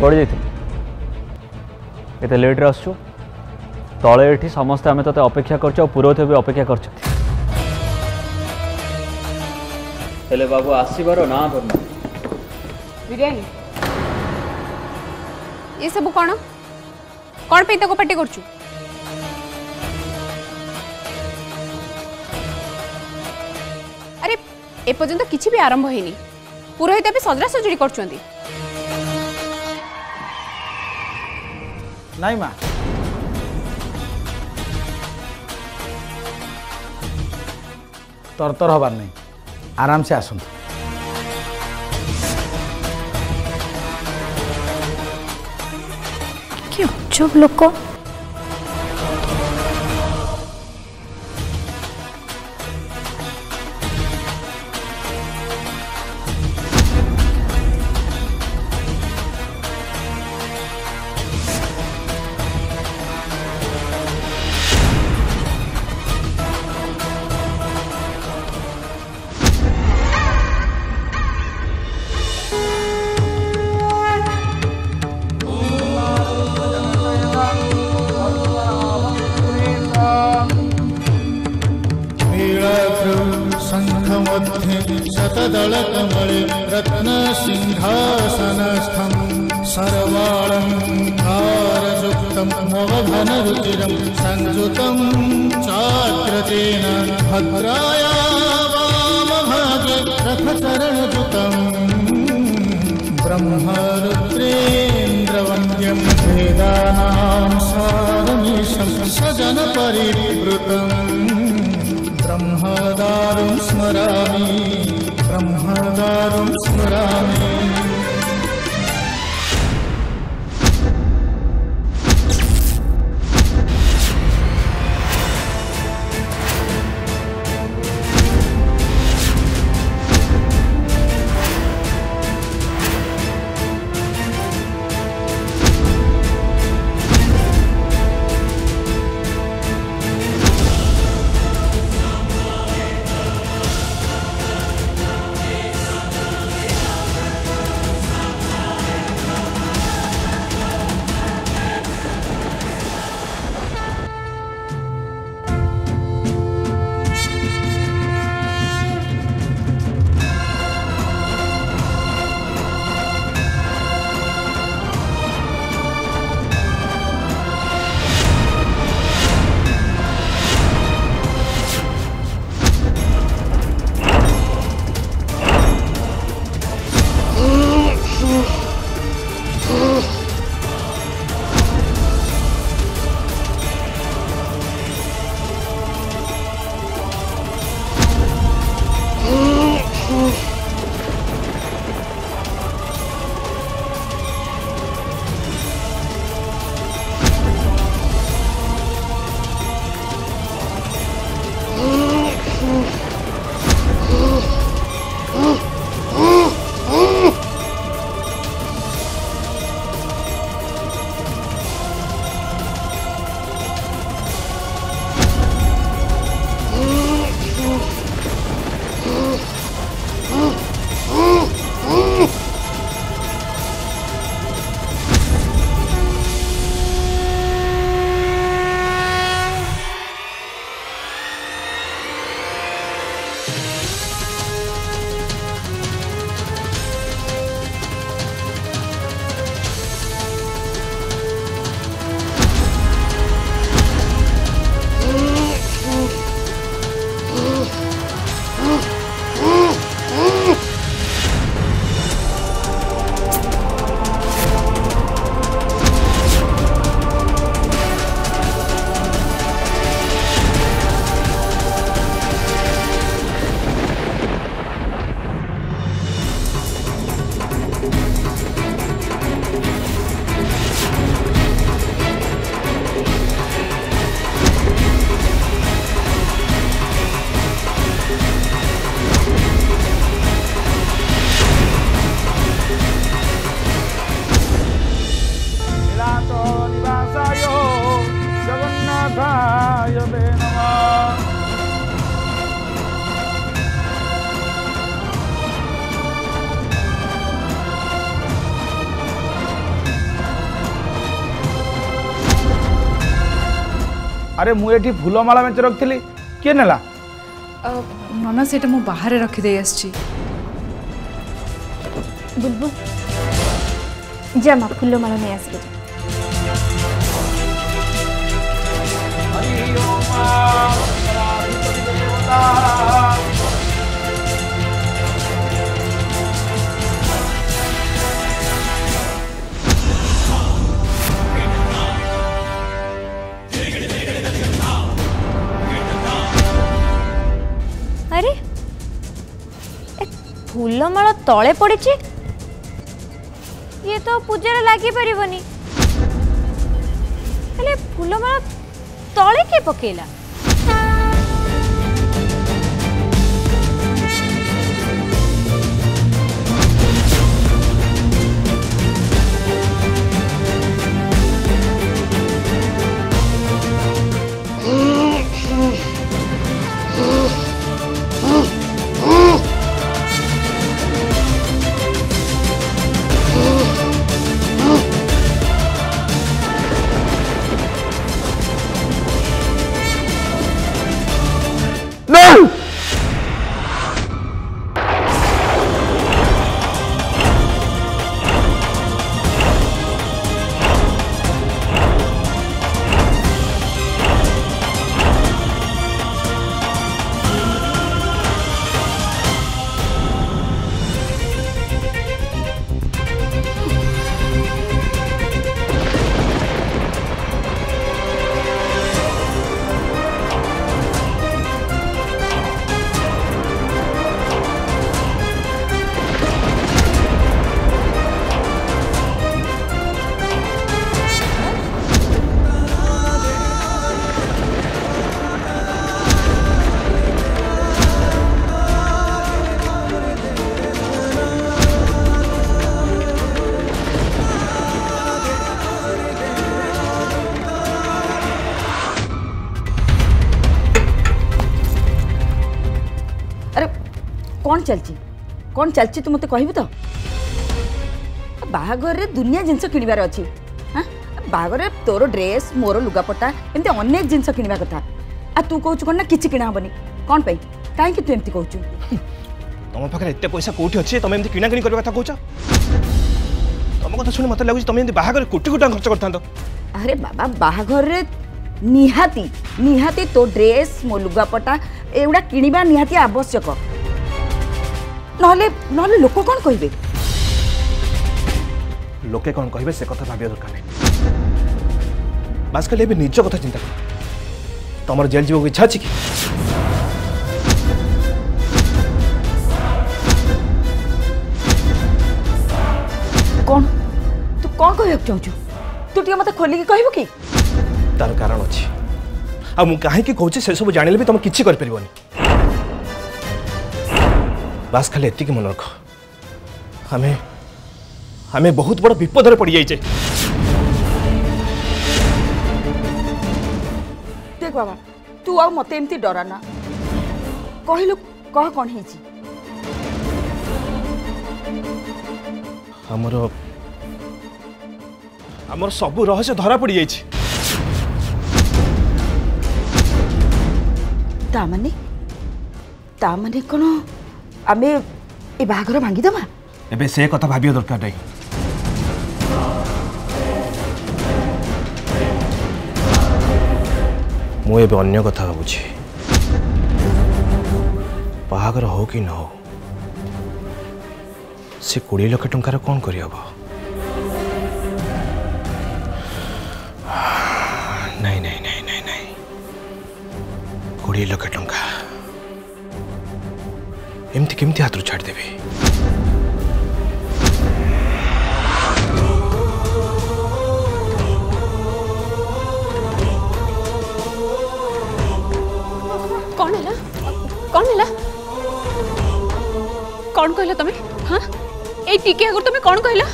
पड़ी जाइए लेट्रे आसु तले ये समस्ते आम ते अपेक्षा कर पुरोहित भी अपेक्षा कर बाबू आसबार ना धरना बिरियानी ये सब कौन कौन पे तक पार्टी कर अरे एपर्यंत किसी भी आरंभ होनी पुरोहित भी सजड़ा सजुड़ी कर नहीं माँ तरतर हबार नहीं आराम से आसंतु कि अजब लोक शतदलकमले रत्नसिंहासनस्थं सर्वालङ्कारयुक्तं मोहघनरुचिरं संयुतं चाग्रजेन भद्राया वामभागे रथचरणयुतं ब्रह्मरुद्रेन्द्रवन्द्यं वेदानां सारमीशं सजनपरिवृतं ब्रह्मदारुं स्मरामि ब्रह्मदारुं स्मरामि। सायवे नमः। अरे मुझे फूलमाला में रखी किए नेला नना सेटा मु बाहर रखिदे आसची। बुलबुल जमा फूलमाला नहीं आस अरे फूलमाला तले पड़ी ये तो पूजार लगी पारनी फूलमाला तले के पकेला कौन चलची तू मत कहबू तो बाहाघर रे दुनिया जिनस किणवार अच्छी हाँ बाहाघर रे तोर ड्रेस मोर लुगापटा एमती अनेक जिनस किणवा कथा आ तू कहू कौन ना किसी किणा हेनी कौन पाई कहीं तू एमती कहू तुम पाखे एत पैसा कौटी अच्छे तुम एमती किणाकिणी करने कथा कहूच तुम कथा शुणी मत लगुच तुम एमती बाहाघर कोटी कोटी खर्च करता। अरे बाबा बाहाघर रे निहाती निहाती तो ड्रेस मो लुगापटा एगुड़ा किणवा निहाती आवश्यक नहले लोक कौन कहे लोके कौन कहे से कथा भाविया दरकार नहीं बास खाली निज कथा चिंता कर तुम जेल जीव इच्छा अच्छी कि कौन तू कौन कह चाहू तू टे मत खोलिकी कहबू कि तार कारण अच्छी आ मु कहीं कहूँ से सब जानिले भी तुम किसी कर परिबनी बास खाली एति मन रख हमें बहुत बड़ विपद पड़ जाइए। देख बाबा तू आ मत एमती डराना कहलु कह कौन है हमर सब रहस्य धरा पड़ जाइए। तामाने कौन आमे ए बाहाघर भांगीदमा एबे से कथा भाविया दरकार नहीं मु एबे अन्य कथा भावुछि बाहाघर हो कि न हो से 20 लाख टंकार कौन करि हबो नहीं नहीं नहीं नहीं नहीं 20 लाख टंका एमती केमती हाथ छाड़ देवे कौन है कौन कहला तमे हाँ ए टिके अगर तमे कौन कहला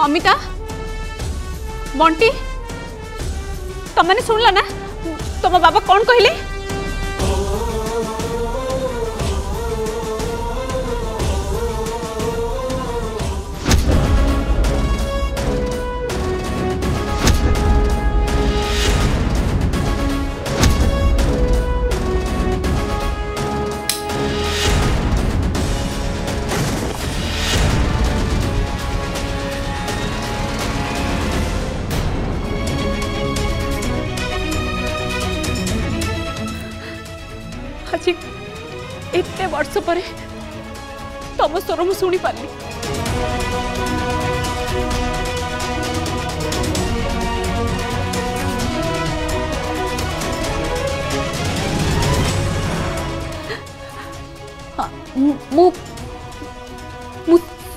अमिता बंटी तुमने सुनल ना तुम बाबा कौन कहले आज एते वर्ष पर तुम स्वर मु शुणी पारि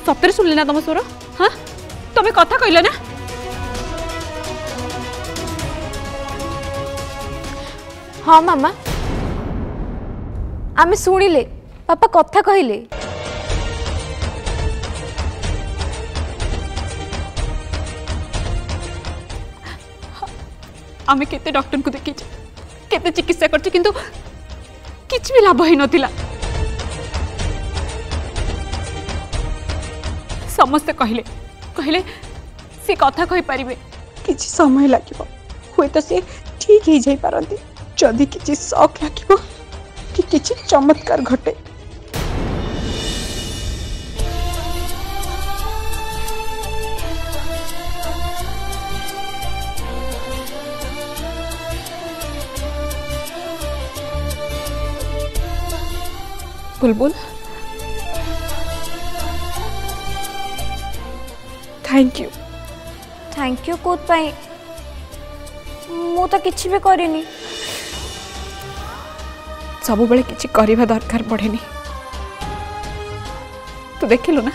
सତରେ शुणिली ना तुम स्वर हाँ तुम्हें कथा कहल ना हाँ मामा आमे शुणिले पापा कथा कहले आमे केते डॉक्टर को देखी केते चिकित्सा करछे किंतु किछ भी लाभ ही नथिला समस्ते कहले कहले से कथा कहि परिबे किछि समय लागिबो हुए तो से ठीक ही जाई पारंती जदि किछि शौक लागिबो कि किछि चमत्कार घटे बुलबुल थैंक यू कोत पाई मु तो किछि भी करिनी सब बेले किछि करिबा दरकार पड़ेनी तू देखिलु ना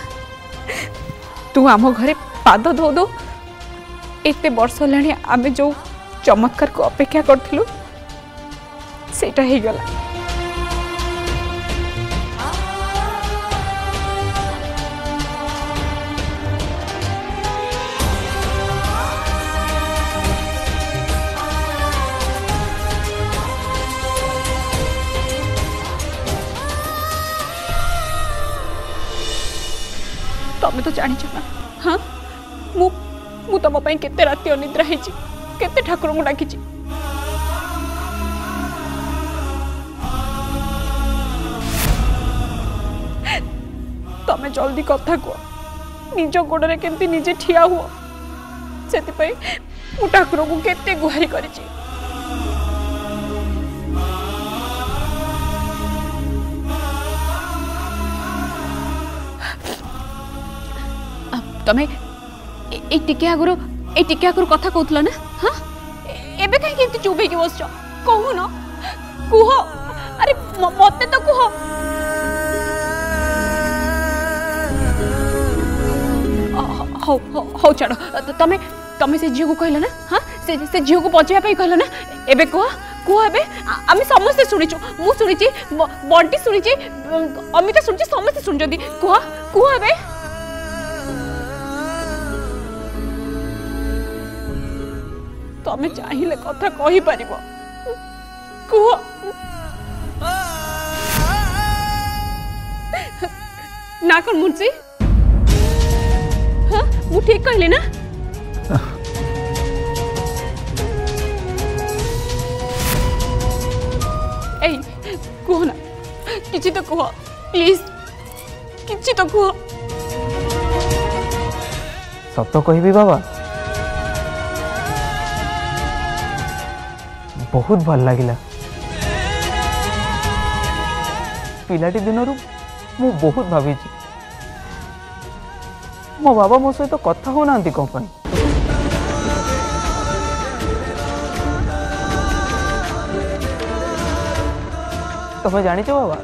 तू आम घरे पाद धो दो एते वर्ष लाणी आमे जो चमत्कार को अपेक्षा करथिलु सेटा ही गला तमें तो जानी ना हाँ मु तुम केते राति अनिद्रा होती केते ठाकुर को डाकी तमें जल्दी कथा कह निज गोड़े केमती निजे ठिया हुआ से मु ठाकुर को केते गुहारी करिछि तमें टिके आगुरी कथा कहूल ना हाँ एबे कहीं चुप होगी बस कहू न कुह अरे मत तो कुह हो छाड़ तमें तमें से झील को कहल ना हाँ से झील को बचाई कहल ना एबे कह कुह एबे आम समस्ते शुणीचु मु शुणी बंटी शुणी अमिता शुणी समस्ते शुणी कुह कुह एबे तमें चाहिए कथा कही पार कह ना कौन मुंशी हाँ मु ठीक कहली ना ए कह ना किसी तो कह प्लीज किसी तो कह सत कहबी बाबा बहुत भल लगिला पिलाटी दिनरू मु बहुत भावी मो बाबा मो सहित कथा हो ना कौन पाई तुम्हें जानिच बाबा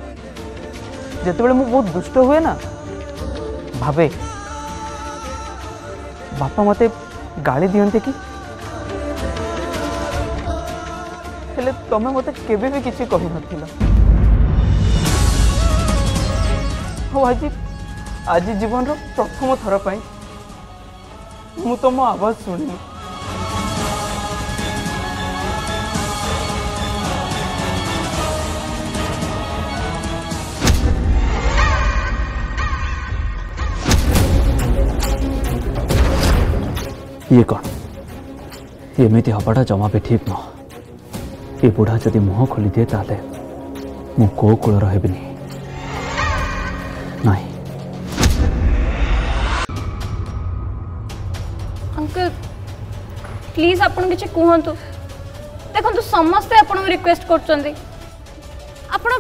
जिते मु बहुत दुष्ट हुए ना भावे बापा मते गाली दियंते कि हेले तमें मते केबे भी किसी कहि नथिला हो आज जीवन रो प्रथम थर पाई मु तुम आवाज सुनिली ये कौन एमती हवाटा जमा भी ठीक न ये बुढ़ा जदि मुह खोली दिए ताले मु को कूल रही नहीं। अंकल प्लीज आपन किछ कहंतु देखंतु समस्त आपन रिक्वेस्ट करचंदी आपन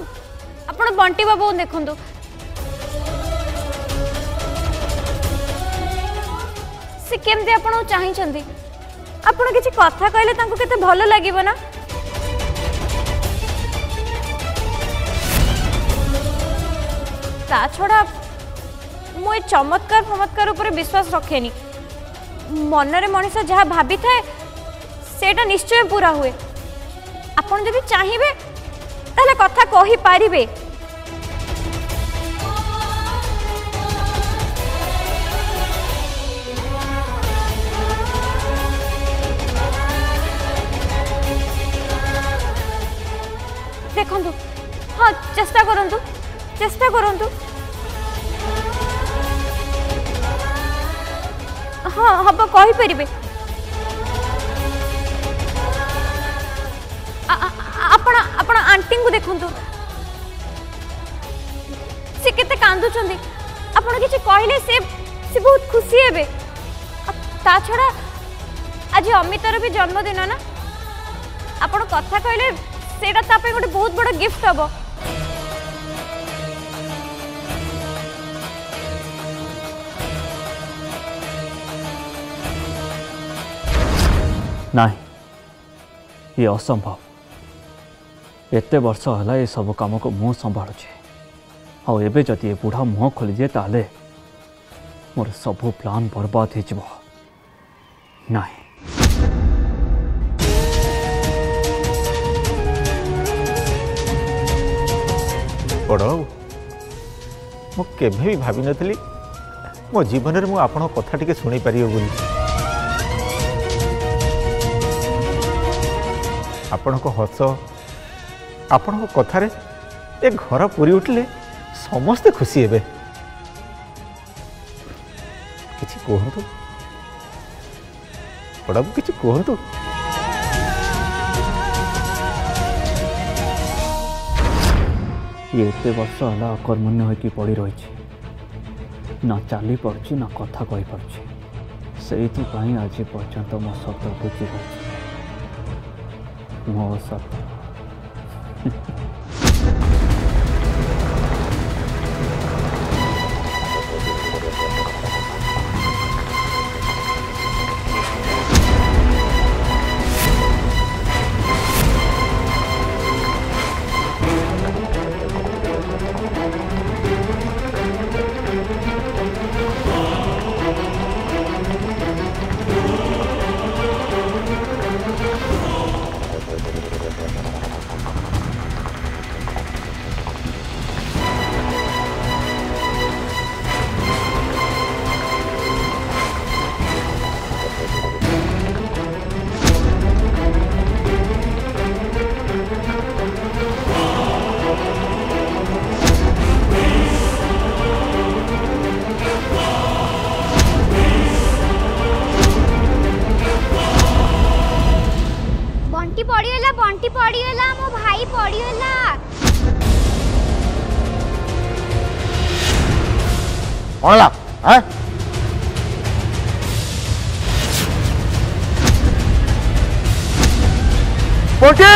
आपन बंटी बाबू देखंतु से केमते आपन चाहिचंदी आपन किछ कथा कहले तांको केते भलो लागिबो ना ता छोड़ा मु चमत्कार फमत्कार ऊपर विश्वास रखेनी मनरे मनीष जहाँ भाभी थाए सेटा निश्चय पूरा हुए आपन जदि चाहिए ताहले कथा कहि पारिबे देखंतु हाँ चेष्टा करंतु हाँ हम कही पारे आपण आंटी को देखंतु से केते कांदुचंदी आपण किछि कहले से बहुत खुशी हेबे ता छड़ा आज अमितार भी जन्मदिन ना आपण कथा कहले सेटा ता पे गोटे बहुत बड़ा गिफ्ट हबो नहीं ये असंभव एते वर्ष है ये सब काम को मु संभालुचे आबे जदि ये बुढ़ा मुह खोली दिए ताले मोर सब प्लान बर्बाद हो नहीं। बड़ मु केभे भी भाभी नथली मो जीवन में मु आपण कथा टिके सुनी पारियो बोली आपण को हस आपण को कथारे ए घर पूरी उठले समस्ते खुशी हेबे किछि कहंतु बड़ा किछि कहंतु ये एते वर्ष है अकर्मण्य होकी पड़ी रही ना चली पड़ी ना कथा कही पड़ी से आज पर्यंत मो सत बुझी रही मो सत बंटी पड़ीगला मो भाई पड़ीगला ओला हैं बंटी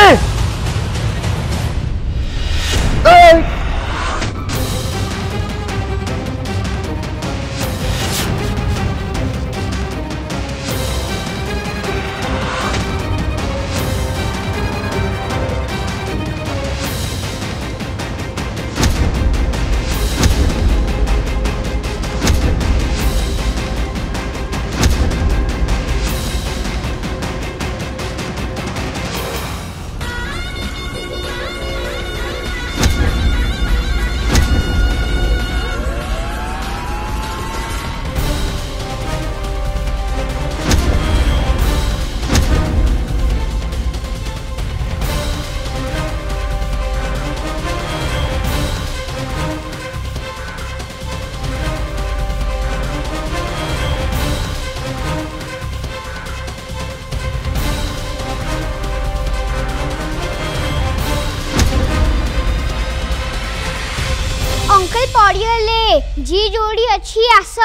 जी जोड़ी अच्छी आस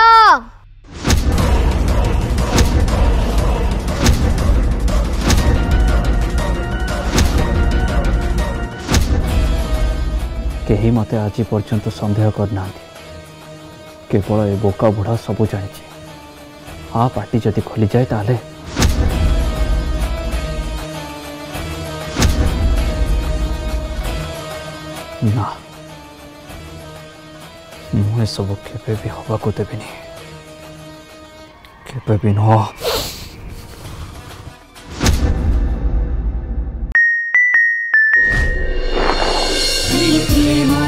केही मते आज पर्यंत संदेह करना केवल ए बोका बुढ़ा सब जानी आ पार्टी जदि खोली जाए ताले ना मुझे सब केबे भी हवा को देविनी केबे भी न प्रेम